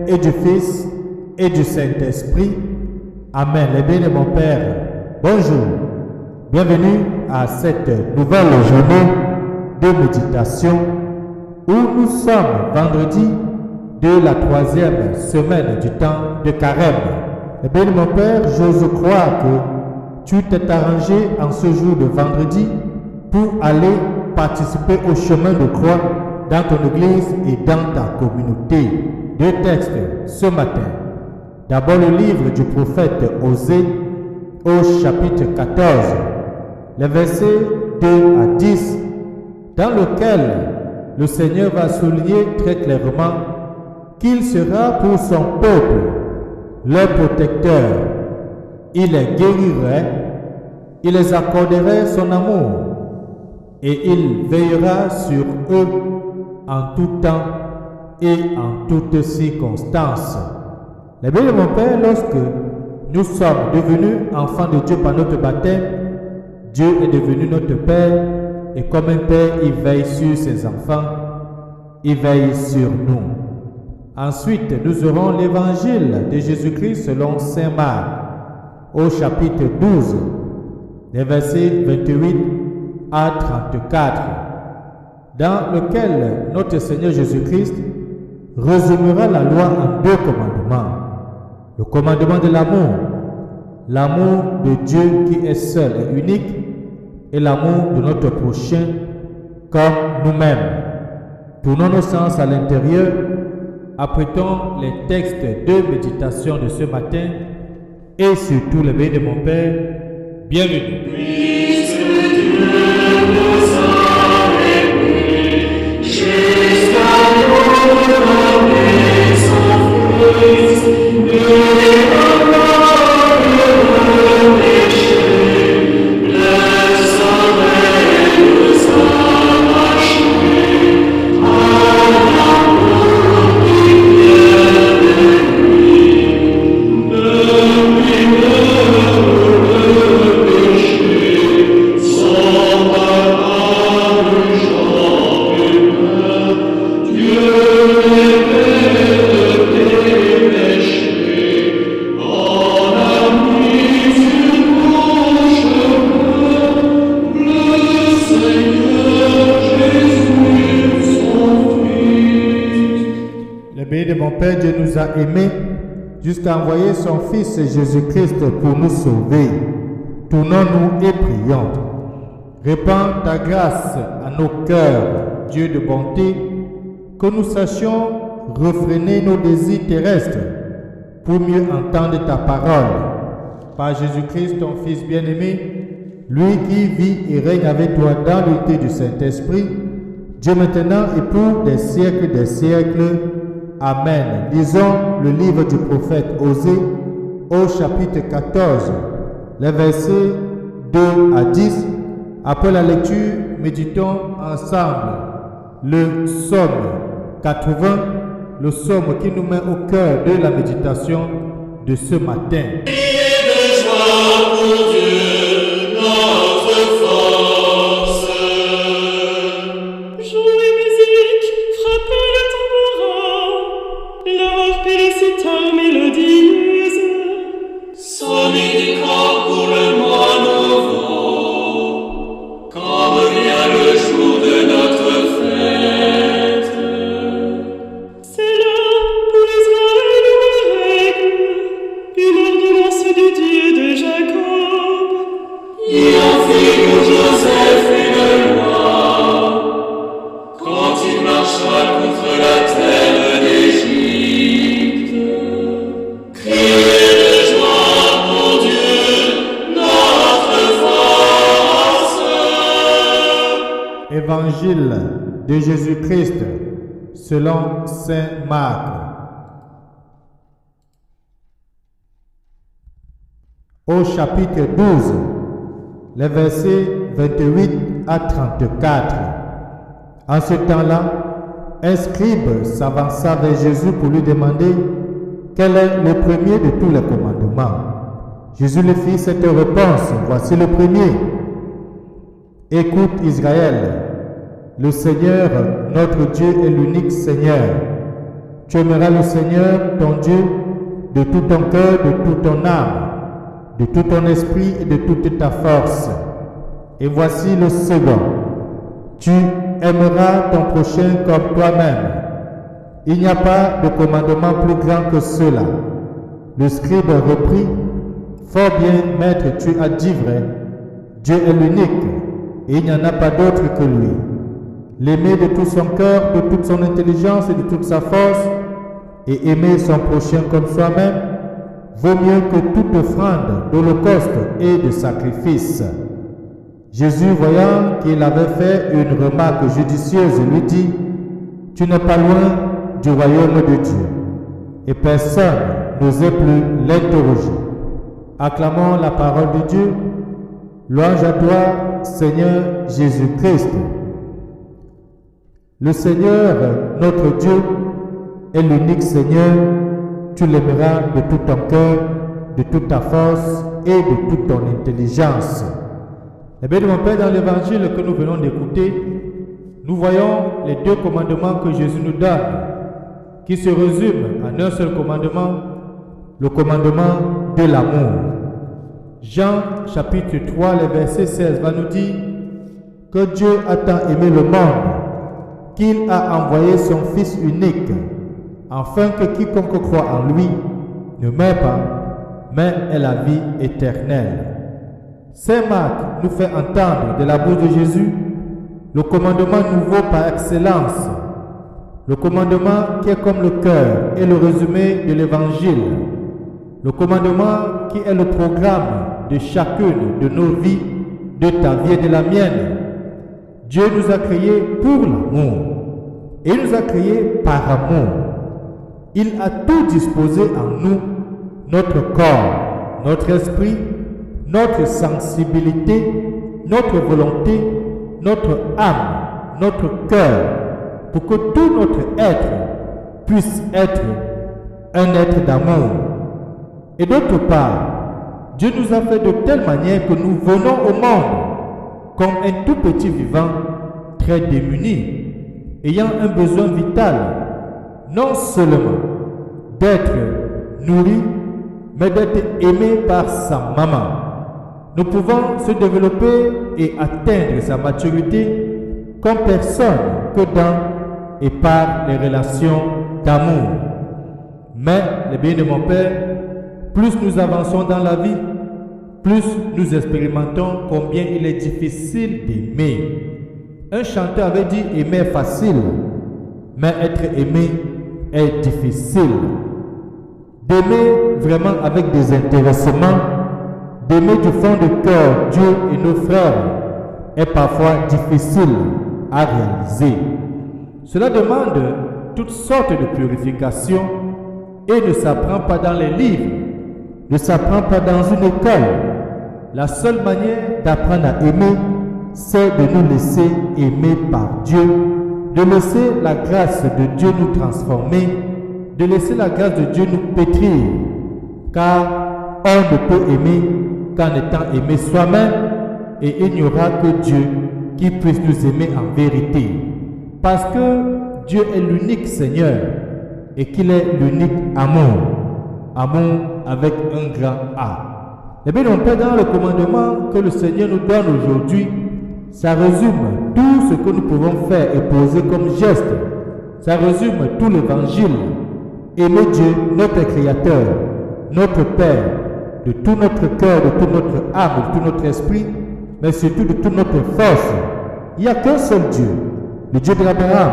et du Fils et du Saint-Esprit. Amen. Les bénis de mon Père, bonjour. Bienvenue à cette nouvelle journée de méditation où nous sommes vendredi de la 3e semaine du temps de Carême. Les bénis de mon Père, j'ose croire que tu t'es arrangé en ce jour de vendredi pour aller participer au chemin de croix dans ton église et dans ta communauté. Deux textes ce matin. D'abord le livre du prophète Osée au chapitre 14, les versets 2 à 10, dans lequel le Seigneur va souligner très clairement qu'il sera pour son peuple leur protecteur. Il les guérirait, il les accorderait son amour et il veillera sur eux en tout temps et en toutes circonstances. Les bénis de mon Père, lorsque nous sommes devenus enfants de Dieu par notre baptême, Dieu est devenu notre Père et comme un Père, il veille sur ses enfants, il veille sur nous. Ensuite, nous aurons l'évangile de Jésus-Christ selon Saint Marc au chapitre 12, les versets 28 à 34, dans lequel notre Seigneur Jésus-Christ résumera la loi en deux commandements. Le commandement de l'amour, l'amour de Dieu qui est seul et unique, et l'amour de notre prochain comme nous-mêmes. Tournons nos sens à l'intérieur, apprêtons les textes de méditation de ce matin et surtout le béni de mon Père. Bienvenue. Père Dieu nous a aimés jusqu'à envoyer son Fils Jésus-Christ pour nous sauver. Tournons-nous et prions. Répands ta grâce à nos cœurs, Dieu de bonté, que nous sachions refréner nos désirs terrestres pour mieux entendre ta parole. Par Jésus-Christ, ton Fils bien-aimé, lui qui vit et règne avec toi dans l'unité du Saint-Esprit, Dieu maintenant et pour des siècles des siècles. Amen. Lisons le livre du prophète Osée au chapitre 14, les versets 2 à 10. Après la lecture, méditons ensemble le psaume 80, le psaume qui nous met au cœur de la méditation de ce matin. Priez de joie pour Dieu, notre force. Jouez musique, frappez le tambourin, l'harpe et les cithare mélodieuses. Sonnez des corps pour le mois nouveau, comme vient le jour de notre fête. C'est là pour Israël une règle, une ordonnance du Dieu de Jacob. Il en fit pour Joseph une loi, quand il marcha contre la terre d'Égypte. Criez de joie pour Dieu, notre force. Évangile de Jésus-Christ selon Saint Marc. Au chapitre 12, les versets 28 à 34. En ce temps-là, un scribe s'avança vers Jésus pour lui demander quel est le premier de tous les commandements. Jésus lui fit cette réponse. Voici le premier. Écoute Israël, le Seigneur, notre Dieu est l'unique Seigneur. Tu aimeras le Seigneur, ton Dieu, de tout ton cœur, de toute ton âme, de tout ton esprit et de toute ta force. Et voici le second. Tu aimeras ton prochain comme toi-même. Il n'y a pas de commandement plus grand que cela. Le scribe reprit, fort bien, maître, tu as dit vrai. Dieu est l'unique, et il n'y en a pas d'autre que lui. L'aimer de tout son cœur, de toute son intelligence et de toute sa force, et aimer son prochain comme soi-même, vaut mieux que toute offrande d'holocauste et de sacrifice. Jésus, voyant qu'il avait fait une remarque judicieuse, lui dit, tu n'es pas loin du royaume de Dieu. Et personne n'osait plus l'interroger. Acclamons la parole de Dieu. Louange à toi, Seigneur Jésus-Christ. Le Seigneur, notre Dieu, est l'unique Seigneur. Tu l'aimeras de tout ton cœur, de toute ta force et de toute ton intelligence. Eh bien, mon Père, dans l'évangile que nous venons d'écouter, nous voyons les deux commandements que Jésus nous donne, qui se résument en un seul commandement, le commandement de l'amour. Jean chapitre 3, le verset 16 va nous dire que Dieu a tant aimé le monde qu'il a envoyé son Fils unique, afin que quiconque croit en lui ne meure pas, mais ait la vie éternelle. Saint Marc nous fait entendre de la bouche de Jésus le commandement nouveau par excellence, le commandement qui est comme le cœur et le résumé de l'évangile, le commandement qui est le programme de chacune de nos vies, de ta vie et de la mienne. Dieu nous a créés pour l'amour et il nous a créés par amour. Il a tout disposé en nous, notre corps, notre esprit, notre sensibilité, notre volonté, notre âme, notre cœur, pour que tout notre être puisse être un être d'amour. Et d'autre part, Dieu nous a fait de telle manière que nous venons au monde comme un tout petit vivant très démuni, ayant un besoin vital, non seulement d'être nourri, mais d'être aimé par sa maman. Nous pouvons se développer et atteindre sa maturité comme personne que dans et par les relations d'amour. Mais, les bien de mon Père, plus nous avançons dans la vie, plus nous expérimentons combien il est difficile d'aimer. Un chanteur avait dit aimer est facile, mais être aimé est difficile. D'aimer vraiment avec désintéressement, d'aimer du fond de cœur Dieu et nos frères est parfois difficile à réaliser. Cela demande toutes sortes de purifications et ne s'apprend pas dans les livres, ne s'apprend pas dans une école. La seule manière d'apprendre à aimer, c'est de nous laisser aimer par Dieu, de laisser la grâce de Dieu nous transformer, de laisser la grâce de Dieu nous pétrir, car on ne peut aimer qu'en étant aimé soi-même, et il n'y aura que Dieu qui puisse nous aimer en vérité, parce que Dieu est l'unique Seigneur et qu'il est l'unique amour, amour avec un grand A. Et bien, on peut dans le commandement que le Seigneur nous donne aujourd'hui, ça résume tout ce que nous pouvons faire et poser comme geste. Ça résume tout l'évangile. Aimer Dieu, notre Créateur, notre Père, de tout notre cœur, de toute notre âme, de tout notre esprit, mais surtout de toute notre force. Il n'y a qu'un seul Dieu, le Dieu d'Abraham,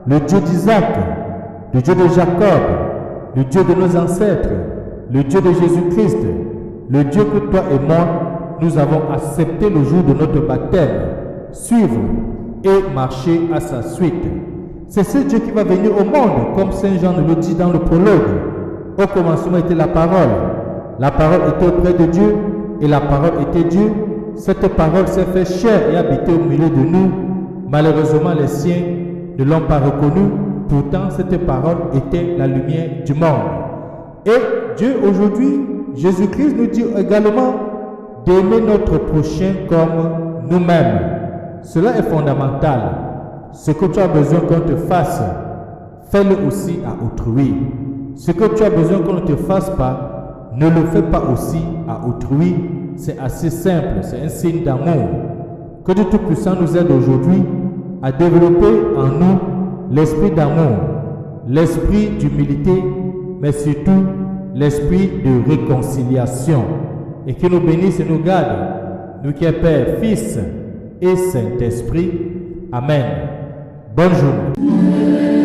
le Dieu d'Isaac, le Dieu de Jacob, le Dieu de nos ancêtres, le Dieu de Jésus-Christ, le Dieu que toi et moi, nous avons accepté le jour de notre baptême, suivre et marcher à sa suite. C'est ce Dieu qui va venir au monde, comme Saint Jean nous le dit dans le prologue. Au commencement était la parole était auprès de Dieu, et la parole était Dieu. Cette parole s'est fait chair et habité au milieu de nous. Malheureusement, les siens ne l'ont pas reconnue. Pourtant, cette parole était la lumière du monde. Et Dieu aujourd'hui, Jésus-Christ nous dit également d'aimer notre prochain comme nous-mêmes. Cela est fondamental. Ce que tu as besoin qu'on te fasse, fais-le aussi à autrui. Ce que tu as besoin qu'on ne te fasse pas, ne le fais pas aussi à autrui. C'est assez simple, c'est un signe d'amour. Que Dieu Tout-Puissant nous aide aujourd'hui à développer en nous l'esprit d'amour, l'esprit d'humilité, mais surtout l'esprit de réconciliation. Et qu'il nous bénisse et nous garde, nous qui est Père, Fils et Saint-Esprit. Amen. Bonne journée.